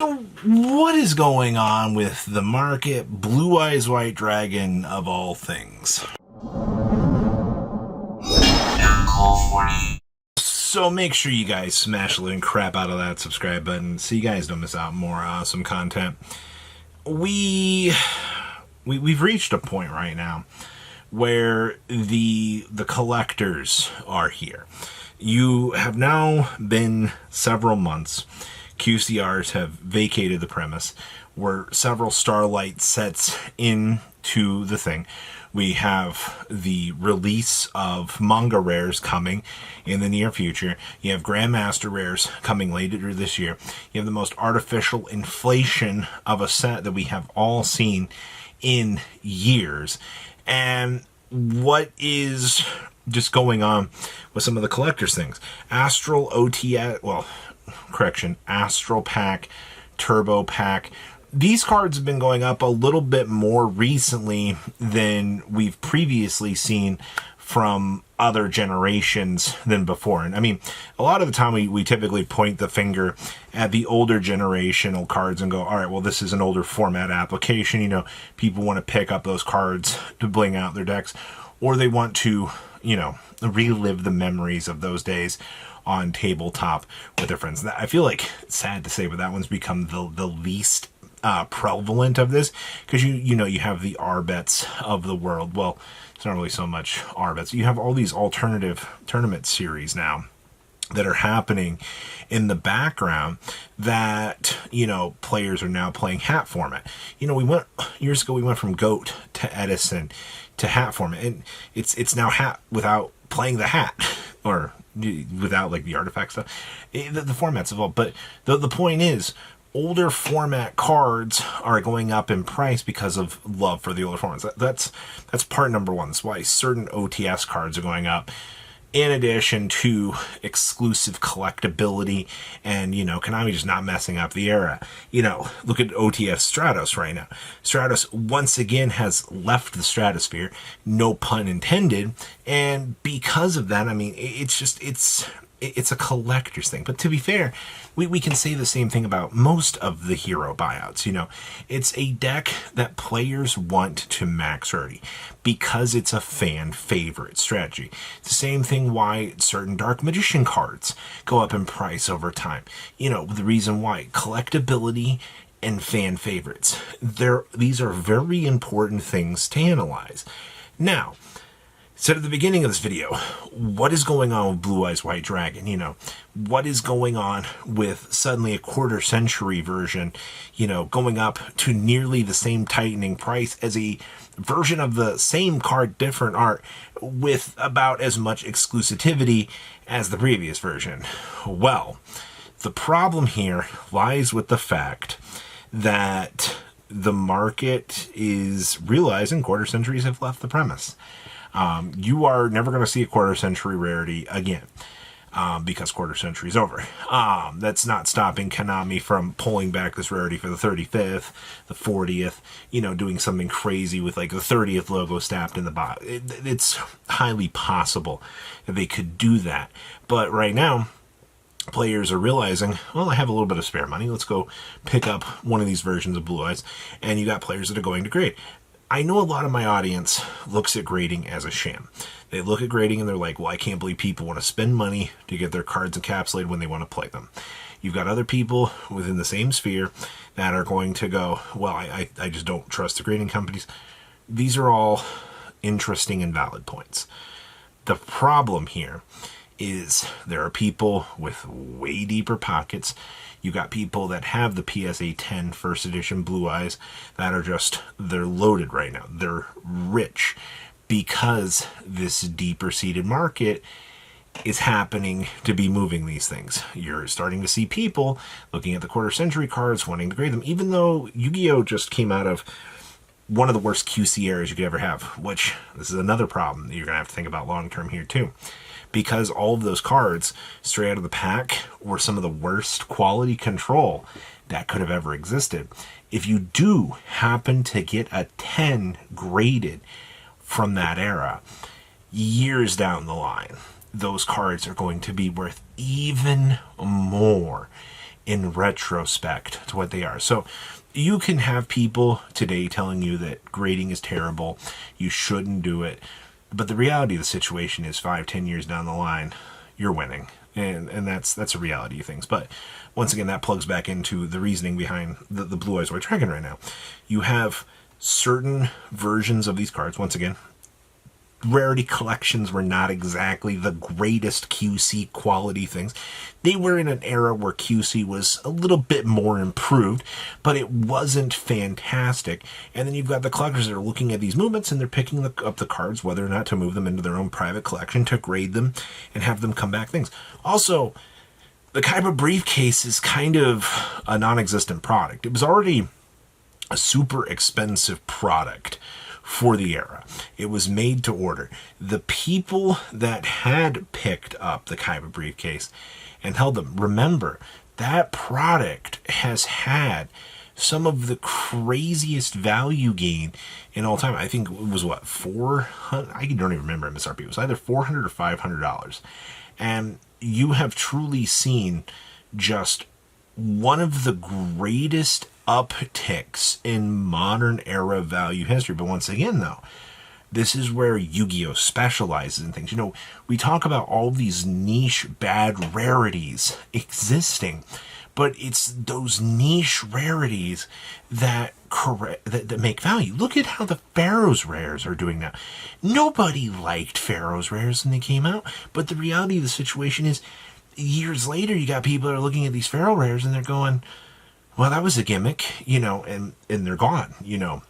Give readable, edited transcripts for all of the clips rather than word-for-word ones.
So what is going on with the market? Blue Eyes White Dragon of all things. So make sure you guys smash the living crap out of that subscribe button so you guys don't miss out on more awesome content. We've reached a point right now where the collectors are here. You have now been several months. QCRs have vacated the premise. We're several Starlight sets into the thing. We have the release of manga rares coming in the near future. You have Grandmaster rares coming later this year. You have the most artificial inflation of a set that we have all seen in years. And what is just going on with some of the collectors things? Astral Astral Pack, Turbo Pack. These cards have been going up a little bit more recently than we've previously seen from other generations than before. And I mean, a lot of the time we typically point the finger at the older generational cards and go, all right, well, this is an older format application. You know, people want to pick up those cards to bling out their decks, or they want to, relive the memories of those days on tabletop with their friends. I feel like it's sad to say, but that one's become the least prevalent of this, because you have the R-bets of the world. Well, it's not really so much R-bets. You have all these alternative tournament series now that are happening in the background that, players are now playing hat format. Years ago, we went from GOAT to Edison to hat format, and it's now hat without playing the hat, or without like the artifact stuff. The format's evolved, but the point is, older format cards are going up in price because of love for the older formats. That's part number one. That's why certain OTS cards are going up, in addition to exclusive collectibility and, Konami just not messing up the era. Look at OTS Stratos right now. Stratos once again has left the stratosphere, no pun intended, and because of that, I mean, it's a collector's thing. But to be fair, we can say the same thing about most of the hero buyouts. It's a deck that players want to max rarity because it's a fan favorite strategy. It's the same thing why certain Dark Magician cards go up in price over time. The reason why collectability and fan favorites. These are very important things to analyze. Now, said at the beginning of this video, what is going on with Blue Eyes White Dragon? What is going on with suddenly a quarter century version, going up to nearly the same tightening price as a version of the same card, different art, with about as much exclusivity as the previous version? Well, the problem here lies with the fact that the market is realizing quarter centuries have left the premise. You are never going to see a quarter century rarity again, because quarter century is over. That's not stopping Konami from pulling back this rarity for the 35th, the 40th, doing something crazy with like the 30th logo stamped in the bottom. It's highly possible that they could do that. But right now, players are realizing, well, I have a little bit of spare money. Let's go pick up one of these versions of Blue Eyes. And you got players that are going to grade. I know a lot of my audience looks at grading as a sham. They look at grading and they're like, well, I can't believe people want to spend money to get their cards encapsulated when they want to play them. You've got other people within the same sphere that are going to go, well, I just don't trust the grading companies. These are all interesting and valid points. The problem here is there are people with way deeper pockets. You got people that have the PSA 10 first edition Blue Eyes that are they're loaded right now. They're rich because this deeper seated market is happening to be moving these things. You're starting to see people looking at the quarter century cards, wanting to grade them, even though Yu-Gi-Oh! Just came out of one of the worst QC errors you could ever have, which this is another problem that you're going to have to think about long term here too. Because all of those cards straight out of the pack were some of the worst quality control that could have ever existed. If you do happen to get a 10 graded from that era, years down the line, those cards are going to be worth even more in retrospect to what they are. So you can have people today telling you that grading is terrible, you shouldn't do it, but the reality of the situation is 5-10 years down the line, you're winning. And that's a reality of things. But once again, that plugs back into the reasoning behind the Blue Eyes White Dragon right now. You have certain versions of these cards. Once again, rarity collections were not exactly the greatest QC quality things. They were in an era where QC was a little bit more improved, but it wasn't fantastic. And then you've got the collectors that are looking at these movements and they're picking up the cards, whether or not to move them into their own private collection, to grade them and have them come back things. Also, the Kaiba briefcase is kind of a non-existent product. It was already a super expensive product for the era. It was made to order. The people that had picked up the Kaiba briefcase and held them, remember, that product has had some of the craziest value gain in all time. I think it was what, $400? I don't even remember MSRP. It was either $400 or $500. And you have truly seen just one of the greatest upticks in modern era value history. But once again, though, this is where Yu-Gi-Oh! Specializes in things. You know, we talk about all these niche bad rarities existing, but it's those niche rarities that that make value. Look at how the Pharaoh's rares are doing now. Nobody liked Pharaoh's rares when they came out, but the reality of the situation is, years later, you got people that are looking at these Pharaoh rares and they're going, well, that was a gimmick, you know, and they're gone, you know.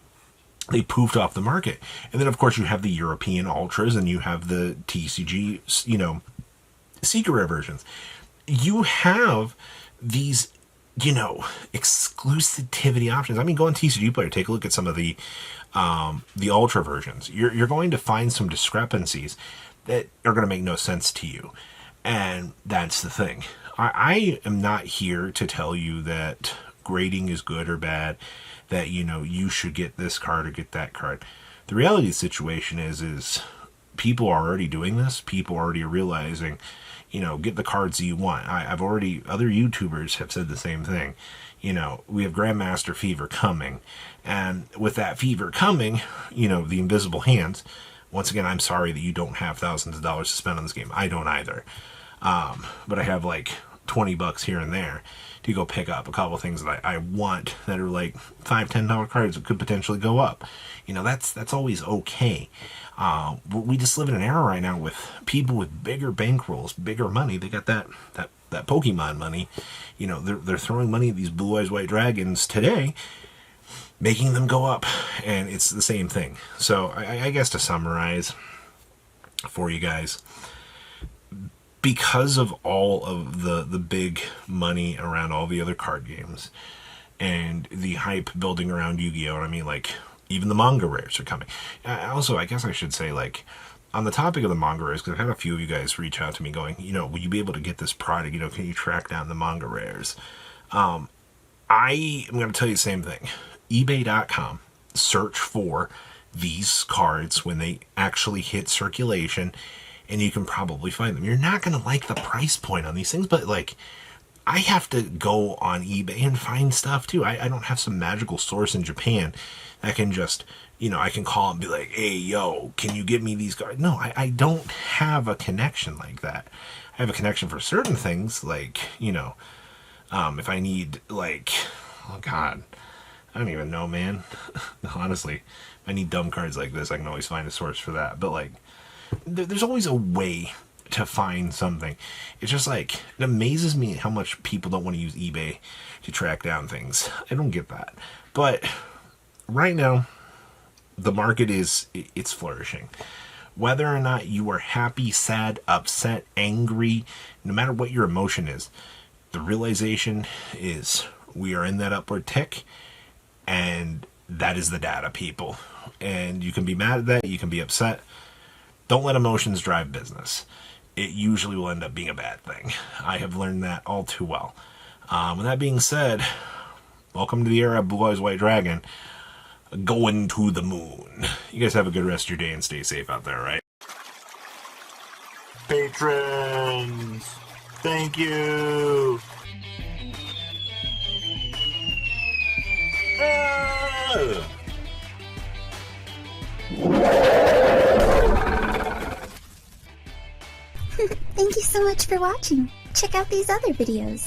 They poofed off the market. And then, of course, you have the European Ultras and you have the TCG, you know, Secret Rare versions. You have these, you know, exclusivity options. I mean, go on TCG Player, take a look at some of the Ultra versions. You're going to find some discrepancies that are going to make no sense to you. And that's the thing. I am not here to tell you that grading is good or bad, that, you know, you should get this card or get that card. The reality of the situation is people are already doing this. People already are realizing, you know, get the cards that you want. I've already, other YouTubers have said the same thing. You know, we have Grandmaster Fever coming. And with that Fever coming, you know, the invisible hands, once again, I'm sorry that you don't have thousands of dollars to spend on this game. I don't either. But I have like $20 here and there to go pick up a couple of things that I want that are like $5-10 cards that could potentially go up. You know, that's always okay. We just live in an era right now with people with bigger bankrolls, bigger money. They got that Pokemon money. You know, they're throwing money at these Blue Eyes White Dragons today, making them go up, and it's the same thing. So I guess to summarize for you guys, because of all of the big money around all the other card games and the hype building around Yu-Gi-Oh! I mean, like, even the manga rares are coming. Also, I guess I should say, like, on the topic of the manga rares, because I've had a few of you guys reach out to me going, you know, will you be able to get this product? You know, can you track down the manga rares? I am going to tell you the same thing. eBay.com, search for these cards when they actually hit circulation, and you can probably find them. You're not going to like the price point on these things, but, like, I have to go on eBay and find stuff, too. I don't have some magical source in Japan that can just, you know, I can call and be like, hey, yo, can you get me these cards? No, I don't have a connection like that. I have a connection for certain things, like, you know, if I need, like, oh, God, I don't even know, man. Honestly, if I need dumb cards like this, I can always find a source for that. But, like, there's always a way to find something. It's just like, it amazes me how much people don't want to use eBay to track down things. I don't get that. But right now, the market it's flourishing. Whether or not you are happy, sad, upset, angry, no matter what your emotion is, the realization is we are in that upward tick, and that is the data, people. And you can be mad at that, you can be upset. Don't let emotions drive business. It usually will end up being a bad thing. I have learned that all too well. With that being said, welcome to the era of Blue Eyes White Dragon. Going to the moon. You guys have a good rest of your day and stay safe out there, right? Patrons, thank you. Thank you so much for watching. Check out these other videos.